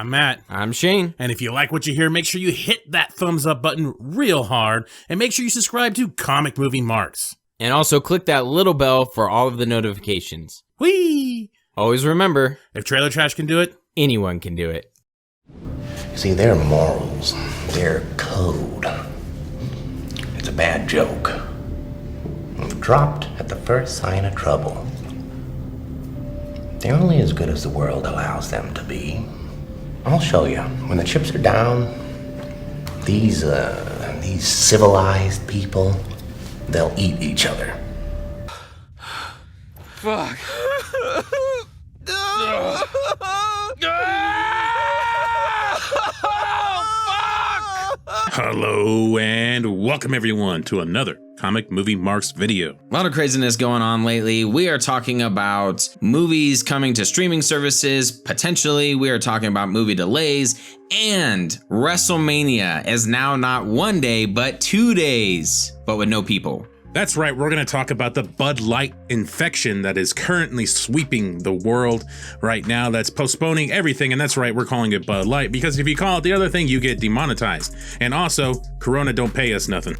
I'm Matt. I'm Shane. And if you like what you hear, make sure you hit that thumbs up button real hard, and make sure you subscribe to Comic Movie Marks. And also click that little bell for all of the notifications. Whee! Always remember, if Trailer Trash can do it, anyone can do it. See, their morals, their code, it's a bad joke. Dropped at the first sign of trouble. They're only as good as the world allows them to be. I'll show you. When the chips are down, these civilized people, they'll eat each other. Fuck. Hello and welcome everyone to another Comic Movie Marks video. A lot of craziness going on lately. We are talking about movies coming to streaming services. Potentially, we are talking about movie delays. And Wrestlemania is now not 1 day, but 2 days, but with no people. That's right, we're going to talk about the Bud Light infection that is currently sweeping the world right now, that's postponing everything, and that's right, we're calling it Bud Light, because if you call it the other thing, you get demonetized. And also, Corona don't pay us nothing.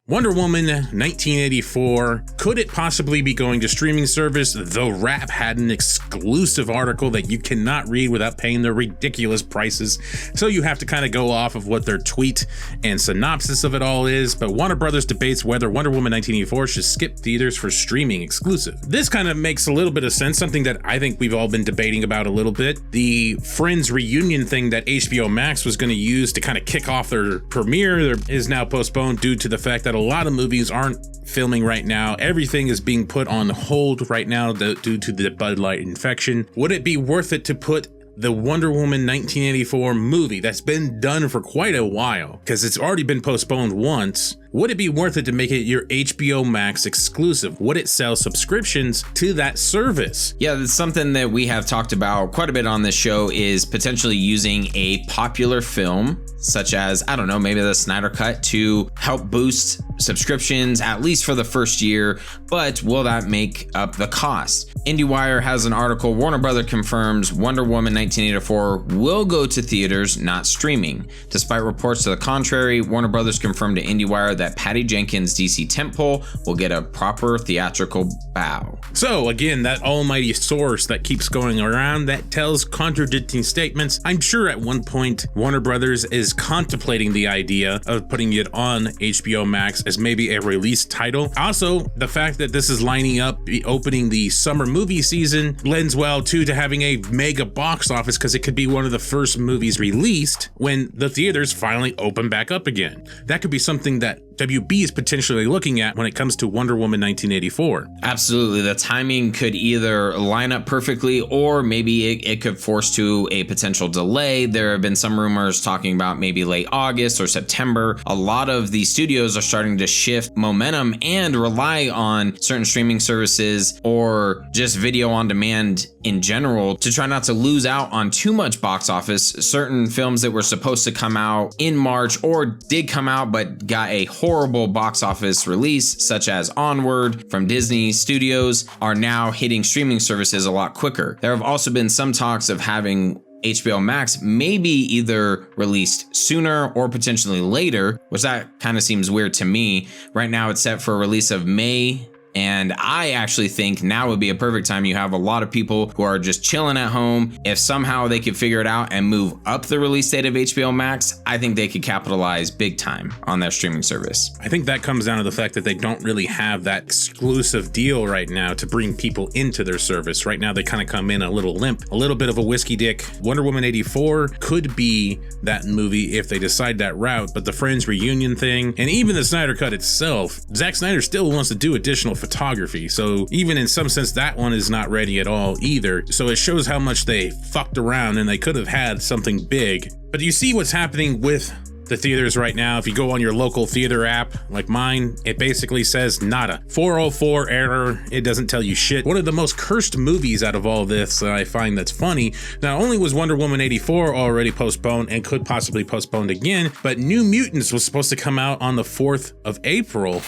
Wonder Woman 1984, could it possibly be going to streaming service? The Wrap had an exclusive article that you cannot read without paying the ridiculous prices, so you have to kind of go off of what their tweet and synopsis of it all is. But Warner Brothers debates whether Wonder Woman 1984 should skip theaters for streaming exclusive. This kind of makes a little bit of sense, something that I think we've all been debating about a little bit. The Friends reunion thing that HBO Max was going to use to kind of kick off their premiere is now postponed due to the fact that a lot of movies aren't filming right now. Everything is being put on hold right now due to the Bud Light infection. Would it be worth it to put the Wonder Woman 1984 movie that's been done for quite a while, because it's already been postponed once, would it be worth it to make it your HBO Max exclusive? Would it sell subscriptions to that service? Yeah, that's something that we have talked about quite a bit on this show, is potentially using a popular film such as, I don't know, maybe the Snyder Cut to help boost subscriptions, at least for the first year, but will that make up the cost? IndieWire has an article, Warner Brothers confirms Wonder Woman 1984 will go to theaters, not streaming. Despite reports to the contrary, Warner Brothers confirmed to IndieWire that Patty Jenkins' DC tentpole will get a proper theatrical bow. So again, that almighty source that keeps going around that tells contradicting statements. I'm sure at one point Warner Brothers is contemplating the idea of putting it on HBO Max as maybe a release title. Also, the fact that this is lining up opening the summer movie season lends well to having a mega box office, because it could be one of the first movies released when the theaters finally open back up again. That could be something that WB is potentially looking at when it comes to Wonder Woman 1984. Absolutely. The timing could either line up perfectly, or maybe it could force to a potential delay. There have been some rumors talking about maybe late August or September. A lot of these studios are starting to shift momentum and rely on certain streaming services or just video on demand in general to try not to lose out on too much box office. Certain films that were supposed to come out in March or did come out but got a horrible box office release, such as Onward from Disney Studios, are now hitting streaming services a lot quicker. There have also been some talks of having HBO Max maybe either released sooner or potentially later, which that kind of seems weird to me. Right now it's set for a release of May. And I actually think now would be a perfect time. You have a lot of people who are just chilling at home. If somehow they could figure it out and move up the release date of HBO Max, I think they could capitalize big time on their streaming service. I think that comes down to the fact that they don't really have that exclusive deal right now to bring people into their service. Right now, they kind of come in a little limp, a little bit of a whiskey dick. Wonder Woman 84 could be that movie if they decide that route, but the Friends reunion thing, and even the Snyder Cut itself, Zack Snyder still wants to do additional photography, so even in some sense that one is not ready at all either. So it shows how much they fucked around, and they could have had something big. But you see what's happening with the theaters right now. If you go on your local theater app like mine, it basically says nada, 404 error. It doesn't tell you shit. One of the most cursed movies out of all this that I find that's funny, not only was Wonder Woman 84 already postponed and could possibly postponed again, but New Mutants was supposed to come out on the 4th of April.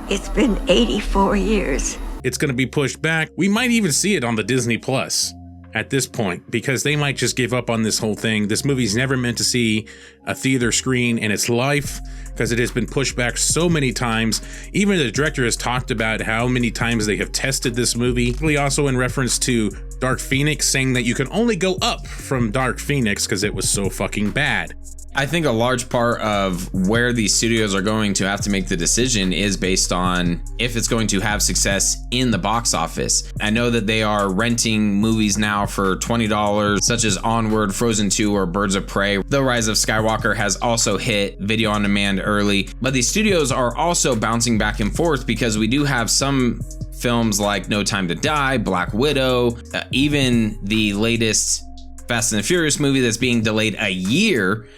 It's been 84 years it's going to be pushed back. We might even see it on the Disney Plus at this point, because they might just give up on this whole thing. This movie's never meant to see a theater screen in its life, because it has been pushed back so many times. Even the director has talked about how many times they have tested this movie. Also in reference to Dark Phoenix, saying that you can only go up from Dark Phoenix because it was so fucking bad. I think a large part of where these studios are going to have to make the decision is based on if it's going to have success in the box office. I know that they are renting movies now for $20, such as Onward, Frozen 2, or Birds of Prey. The Rise of Skywalker has also hit video on demand early, but these studios are also bouncing back and forth because we do have some films like No Time to Die, Black Widow, even the latest Fast and the Furious movie that's being delayed a year,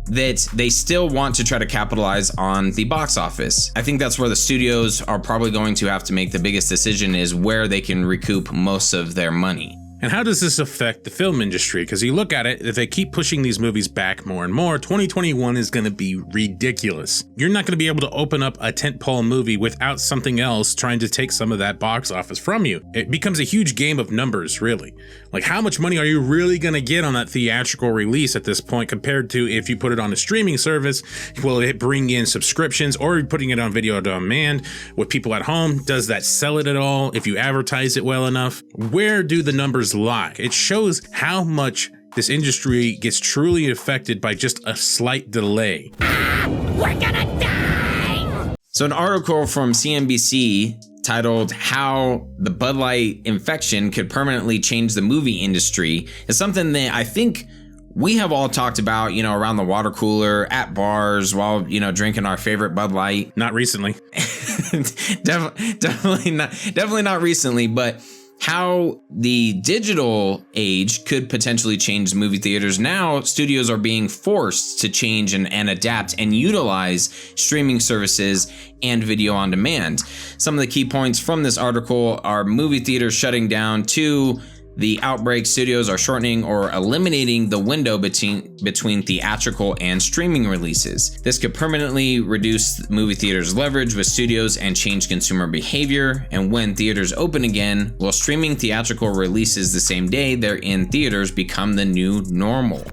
that they still want to try to capitalize on the box office. I think that's where the studios are probably going to have to make the biggest decision, is where they can recoup most of their money. And how does this affect the film industry? Because you look at it, if they keep pushing these movies back more and more, 2021 is going to be ridiculous. You're not going to be able to open up a tentpole movie without something else trying to take some of that box office from you. It becomes a huge game of numbers, really. Like, how much money are you really going to get on that theatrical release at this point compared to if you put it on a streaming service? Will it bring in subscriptions, or putting it on video on demand with people at home? Does that sell it at all if you advertise it well enough? Where do the numbers lie? It shows how much this industry gets truly affected by just a slight delay. We're gonna die! So an article from CNBC titled "How the Bud Light Infection Could Permanently Change the Movie Industry" is something that I think we have all talked about, around the water cooler, at bars, while, drinking our favorite Bud Light. Not recently. Definitely not recently, but how the digital age could potentially change movie theaters. Now, studios are being forced to change and adapt and utilize streaming services and video on demand. Some of the key points from this article are movie theaters shutting down. 2, the outbreak, studios are shortening or eliminating the window between theatrical and streaming releases. This could permanently reduce movie theaters' leverage with studios and change consumer behavior. And when theaters open again, will streaming theatrical releases the same day they're in theaters become the new normal?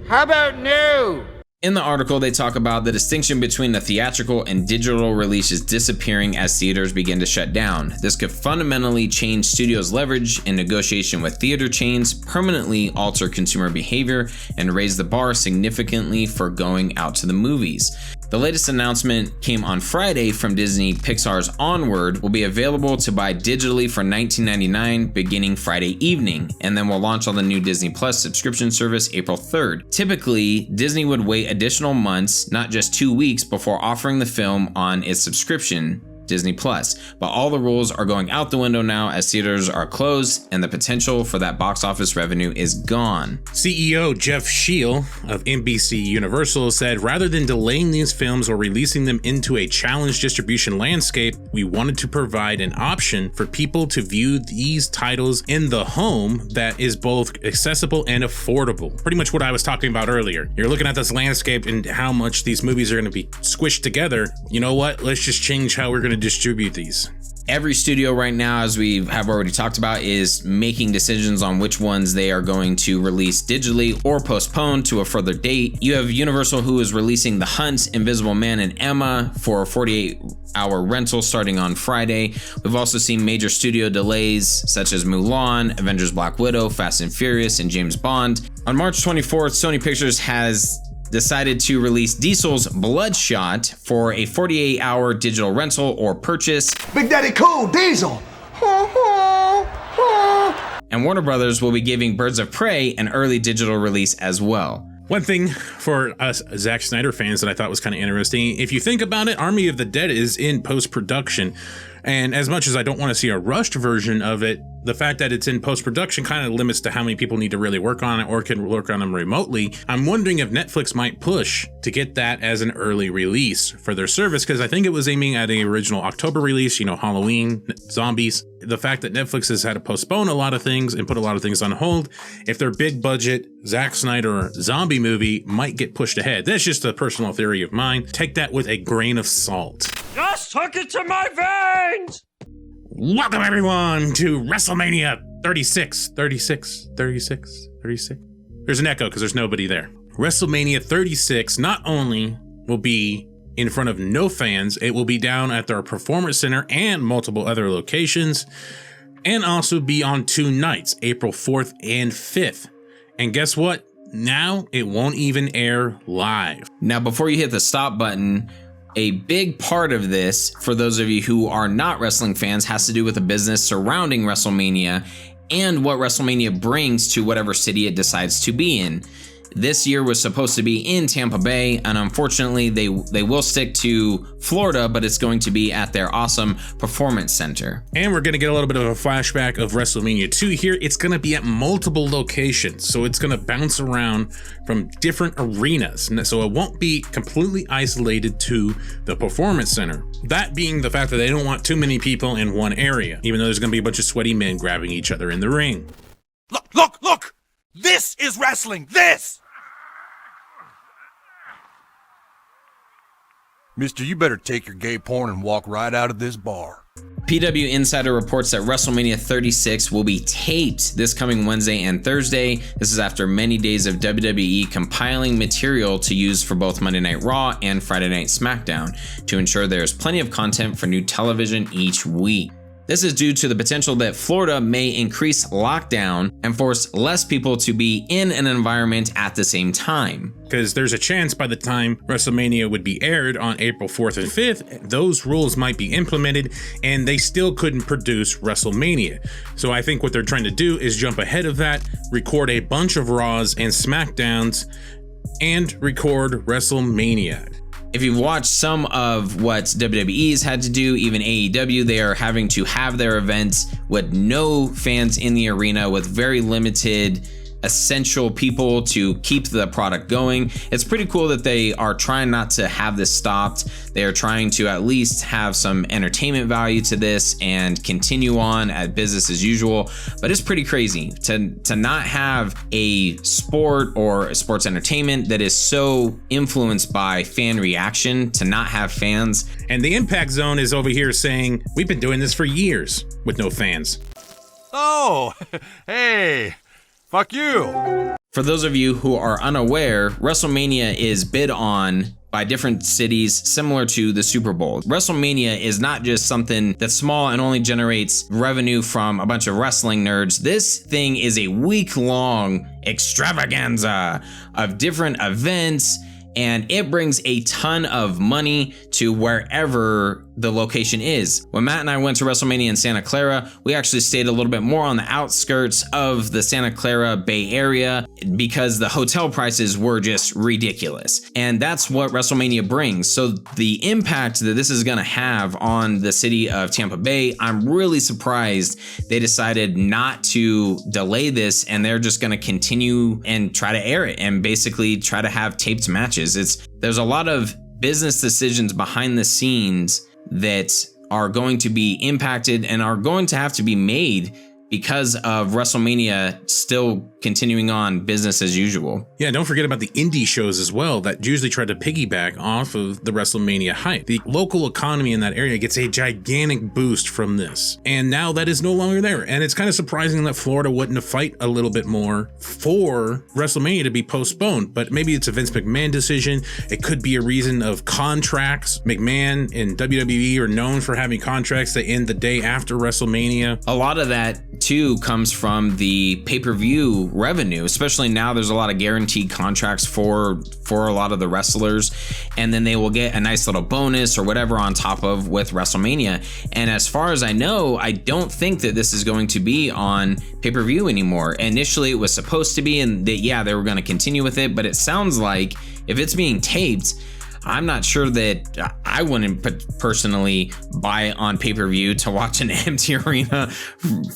How about no? In the article, they talk about the distinction between the theatrical and digital releases disappearing as theaters begin to shut down. This could fundamentally change studios' leverage in negotiation with theater chains, permanently alter consumer behavior, and raise the bar significantly for going out to the movies. The latest announcement came on Friday from Disney. Pixar's Onward will be available to buy digitally for $19.99 beginning Friday evening, and then will launch on the new Disney Plus subscription service April 3rd. Typically, Disney would wait additional months, not just 2 weeks, before offering the film on its subscription, Disney Plus. But all the rules are going out the window now as theaters are closed and the potential for that box office revenue is gone. CEO Jeff Scheel of NBC Universal said, rather than delaying these films or releasing them into a challenged distribution landscape, we wanted to provide an option for people to view these titles in the home that is both accessible and affordable. Pretty much what I was talking about earlier. You're looking at this landscape and how much these movies are going to be squished together. You know what? Let's just change how we're going to distribute these. Every studio right now, as we have already talked about, is making decisions on which ones they are going to release digitally or postpone to a further date. You have Universal, who is releasing The Hunt, Invisible Man, and Emma for a 48-hour rental starting on Friday. We've also seen major studio delays such as Mulan, Avengers Black Widow, Fast and Furious, and James Bond. On March 24th, Sony Pictures has decided to release Diesel's Bloodshot for a 48-hour digital rental or purchase. Big Daddy Cool, Diesel! And Warner Brothers will be giving Birds of Prey an early digital release as well. One thing for us Zack Snyder fans that I thought was kind of interesting, if you think about it, Army of the Dead is in post-production. And as much as I don't want to see a rushed version of it, the fact that it's in post-production kind of limits to how many people need to really work on it or can work on them remotely. I'm wondering if Netflix might push to get that as an early release for their service, because I think it was aiming at an original October release, Halloween, zombies. The fact that Netflix has had to postpone a lot of things and put a lot of things on hold, if their big budget Zack Snyder zombie movie might get pushed ahead. That's just a personal theory of mine. Take that with a grain of salt. Just took it to my veins! Welcome everyone to Wrestlemania 36. There's an echo because there's nobody there. Wrestlemania 36 not only will be in front of no fans, it will be down at their Performance Center and multiple other locations, and also be on 2 nights, April 4th and 5th. And guess what? Now it won't even air live. Now, before you hit the stop button, a big part of this, for those of you who are not wrestling fans, has to do with the business surrounding WrestleMania and what WrestleMania brings to whatever city it decides to be in. This year was supposed to be in Tampa Bay, and unfortunately they will stick to Florida, but it's going to be at their awesome Performance Center. And we're going to get a little bit of a flashback of WrestleMania 2 here. It's going to be at multiple locations, so it's going to bounce around from different arenas. So it won't be completely isolated to the Performance Center. That being the fact that they don't want too many people in one area, even though there's going to be a bunch of sweaty men grabbing each other in the ring. Look! This is wrestling! This! Mister, you better take your gay porn and walk right out of this bar. PW Insider reports that WrestleMania 36 will be taped this coming Wednesday and Thursday. This is after many days of WWE compiling material to use for both Monday Night Raw and Friday Night SmackDown to ensure there's plenty of content for new television each week. This is due to the potential that Florida may increase lockdown and force less people to be in an environment at the same time. Because there's a chance by the time WrestleMania would be aired on April 4th and 5th, those rules might be implemented and they still couldn't produce WrestleMania. So I think what they're trying to do is jump ahead of that, record a bunch of Raws and SmackDowns, and record WrestleMania. If you've watched some of what WWE's had to do, even AEW, they are having to have their events with no fans in the arena, with very limited essential people to keep the product going. It's pretty cool that they are trying not to have this stopped. They are trying to at least have some entertainment value to this and continue on at business as usual. But it's pretty crazy to not have a sport or a sports entertainment that is so influenced by fan reaction, to not have fans. And the Impact Zone is over here saying, we've been doing this for years with no fans. Oh, hey, fuck you. For those of you who are unaware, WrestleMania is bid on by different cities similar to the Super Bowl. WrestleMania is not just something that's small and only generates revenue from a bunch of wrestling nerds. This thing is a week-long extravaganza of different events, and it brings a ton of money to wherever the location is. When Matt and I went to WrestleMania in Santa Clara, we actually stayed a little bit more on the outskirts of the Santa Clara Bay Area because the hotel prices were just ridiculous. And that's what WrestleMania brings. So the impact that this is gonna have on the city of Tampa Bay, I'm really surprised they decided not to delay this, and they're just gonna continue and try to air it and basically try to have taped matches. There's a lot of business decisions behind the scenes that are going to be impacted and are going to have to be made because of WrestleMania still continuing on business as usual. Yeah, don't forget about the indie shows as well that usually try to piggyback off of the WrestleMania hype. The local economy in that area gets a gigantic boost from this. And now that is no longer there. And it's kind of surprising that Florida wouldn't fight a little bit more for WrestleMania to be postponed. But maybe it's a Vince McMahon decision. It could be a reason of contracts. McMahon and WWE are known for having contracts that end the day after WrestleMania. A lot of that too comes from the pay-per-view revenue, especially now there's a lot of guaranteed contracts for a lot of the wrestlers, and then they will get a nice little bonus or whatever on top of with WrestleMania. And as far as I know, I don't think that this is going to be on pay-per-view anymore. Initially it was supposed to be, and that they were going to continue with it, but it sounds like if it's being taped, I'm not sure that I wouldn't personally buy on pay-per-view to watch an empty arena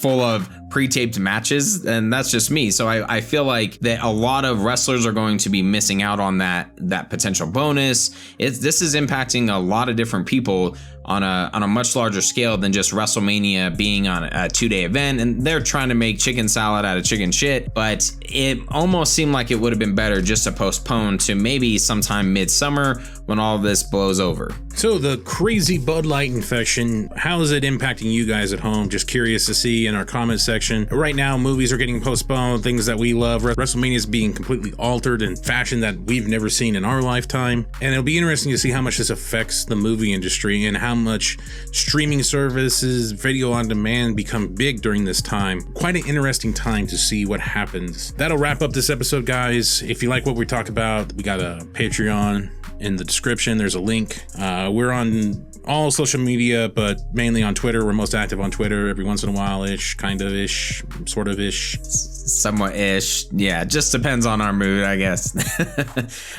full of pre-taped matches, and that's just me. So I feel like that a lot of wrestlers are going to be missing out on that potential bonus. This is impacting a lot of different people on a much larger scale than just WrestleMania being on a 2-day event, and they're trying to make chicken salad out of chicken shit. But it almost seemed like it would have been better just to postpone to maybe sometime midsummer when all this blows over. So the crazy Bud Light infection, how is it impacting you guys at home? Just curious to see in our comment section. Right now, movies are getting postponed, things that we love. WrestleMania is being completely altered in fashion that we've never seen in our lifetime. And it'll be interesting to see how much this affects the movie industry and how much streaming services, video on demand become big during this time. Quite an interesting time to see what happens. That'll wrap up this episode, guys. If you like what we talked about, we got a Patreon in the description. There's a link. We're on all social media, but mainly on Twitter. We're most active on Twitter every once in a while-ish, kind of-ish, sort of-ish. Somewhat-ish. Yeah, just depends on our mood, I guess.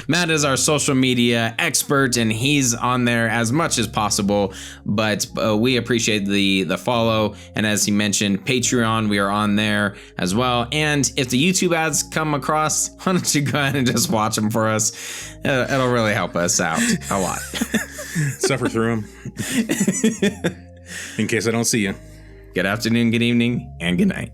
Matt is our social media expert, and he's on there as much as possible, but we appreciate the follow. And as he mentioned, Patreon, we are on there as well. And if the YouTube ads come across, why don't you go ahead and just watch them for us? It'll really help us out a lot. Suffer through them. In case I don't see you. Good afternoon, good evening, and good night.